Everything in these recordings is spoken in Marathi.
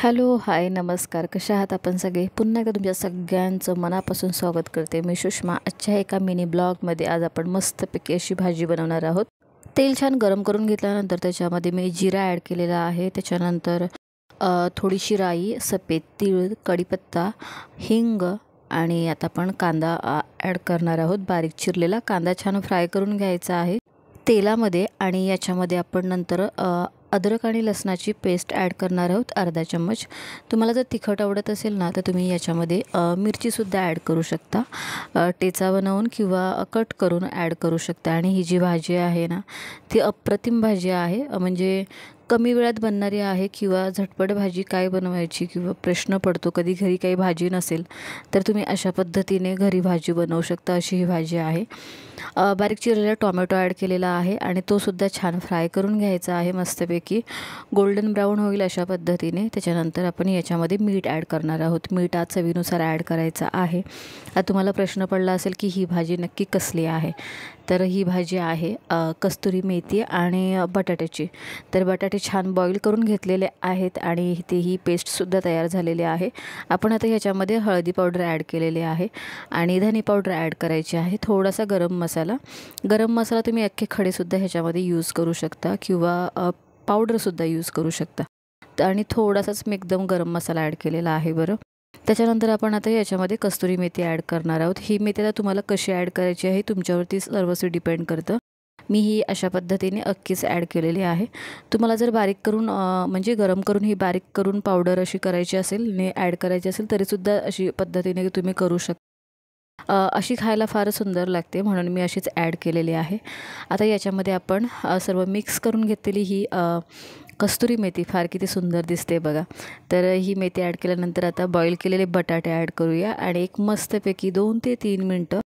हॅलो, हाय, नमस्कार. कशा आहात आपण सगळे? पुन्हा एकदा तुमच्या सगळ्यांचं मनापासून स्वागत करते. मी सुषमा. आजच्या एका मिनी ब्लॉगमध्ये आज आपण मस्तपैकी अशी भाजी बनवणार आहोत. तेल छान गरम करून घेतल्यानंतर त्याच्यामध्ये मी जिरा ॲड केलेला आहे. त्याच्यानंतर थोडीशी राई, सफेद तीळ, कढीपत्ता, हिंग आणि आता आपण कांदा ॲड करणार आहोत. बारीक चिरलेला कांदा छान फ्राय करून घ्यायचा आहे तेलामध्ये. आणि याच्यामध्ये आपण नंतर अद्रक आणि लसणाची पेस्ट ॲड करणार आहोत अर्धा चम्मच. तुम्हाला जर तिखट आवडत असेल ना तर तुम्ही याच्यामध्ये मिरचीसुद्धा ॲड करू शकता. ठेचा बनवून किंवा कट करून ॲड करू शकता. आणि ही जी भाजी आहे ना ती अप्रतिम भाजी आहे. म्हणजे कमी वेळात बनणारी आहे. किंवा झटपट भाजी काय बनवायची किंवा प्रश्न पडतो कधी घरी काही भाजी नसेल तर तुम्ही अशा पद्धतीने घरी भाजी बनवू शकता. अशी ही भाजी आहे. बारीक चिरलेला टोमॅटो ॲड केलेला आहे आणि तो सुद्धा छान फ्राय करून घ्यायचा आहे मस्तपैकी गोल्डन ब्राऊन होईल अशा पद्धतीने. त्याच्यानंतर आपण याच्यामध्ये मीठ ॲड करणार आहोत. मीठ चवीनुसार ॲड करायचं आहे. आता तुम्हाला प्रश्न पडला असेल की ही भाजी नक्की कसली आहे, तर ही भाजी आहे कस्तुरी मेथी आणि बटाट्याची. तर बटाटे छान बॉईल करून घेतलेले आहेत आणि ते ही पेस्टसुद्धा तयार झालेली आहे. आपण आता ह्याच्यामध्ये हळदी पावडर ॲड केलेली आहे आणि धने पावडर ॲड करायची आहे. थोडासा गरम मसाला तुम्ही अख्खे खडेसुद्धा ह्याच्यामध्ये यूज करू शकता किंवा पावडरसुद्धा यूज करू शकता. आणि थोडासाच मी एकदम गरम मसाला ॲड केलेला आहे बरं. त्याच्यानंतर आपण आता याच्यामध्ये कस्तुरी मेथी ॲड करणार आहोत. ही मेथी आता तुम्हाला कशी ॲड करायची आहे तुमच्यावरती सर्वस्वी डिपेंड करतं. मी ही अशा पद्धतीने अख्खीच ॲड केलेली आहे. तुम्हाला जर बारीक करून म्हणजे गरम करून ही बारीक करून पावडर अशी करायची असेल ने ॲड करायची असेल तरीसुद्धा अशी पद्धतीने तुम्ही करू शकता. अशी खायला फार सुंदर लागते म्हणून मी अशीच ॲड केलेली आहे. आता याच्यामध्ये आपण सर्व मिक्स करून घेतलेली ही कस्तुरी मेथी फार किती सुंदर दिसते बघा. तर ही मेथी ॲड केल्यानंतर आता बॉईल केलेले बटाटे ॲड करूया आणि एक मस्तपैकी 2 ते 3 मिनटं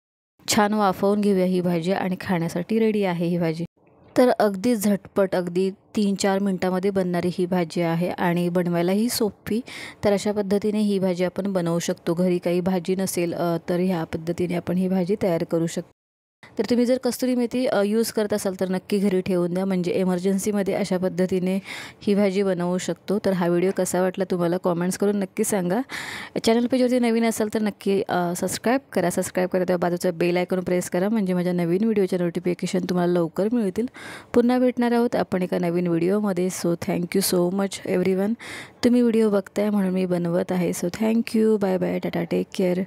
छान वाफवून घेऊया ही भाजी आणि खाण्यासाठी रेडी आहे ही भाजी. तर अगदी झटपट अगदी 3-4 मिनटामध्ये बनणारी ही भाजी आहे आणि बनवायलाही सोपी. तर अशा पद्धतीने ही भाजी आपण बनवू शकतो. घरी काही भाजी नसेल तर ह्या पद्धतीने आपण ही भाजी तयार करू शकतो. तर तुम्ही जर कस्तुरी मेथी यूज करत असाल तर नक्की घरी ठेवून द्या. म्हणजे एमर्जन्सीमध्ये अशा पद्धतीने ही भाजी बनवू शकतो. तर हा व्हिडिओ कसा वाटला तुम्हाला कॉमेंट्स करून नक्की सांगा. चॅनल पेजवरती नवीन असाल तर नक्की सबस्क्राईब करा. त्या बाजूचा बेल आयकॉन प्रेस करा म्हणजे माझ्या नवीन व्हिडिओच्या नोटिफिकेशन तुम्हाला लवकर मिळतील. पुन्हा भेटणार आहोत आपण एका नवीन व्हिडिओमध्ये. So thank you so much everyone. तुम्ही व्हिडिओ बघताय म्हणून मी बनवत आहे. So thank you. Bye bye. टाटा. Take care.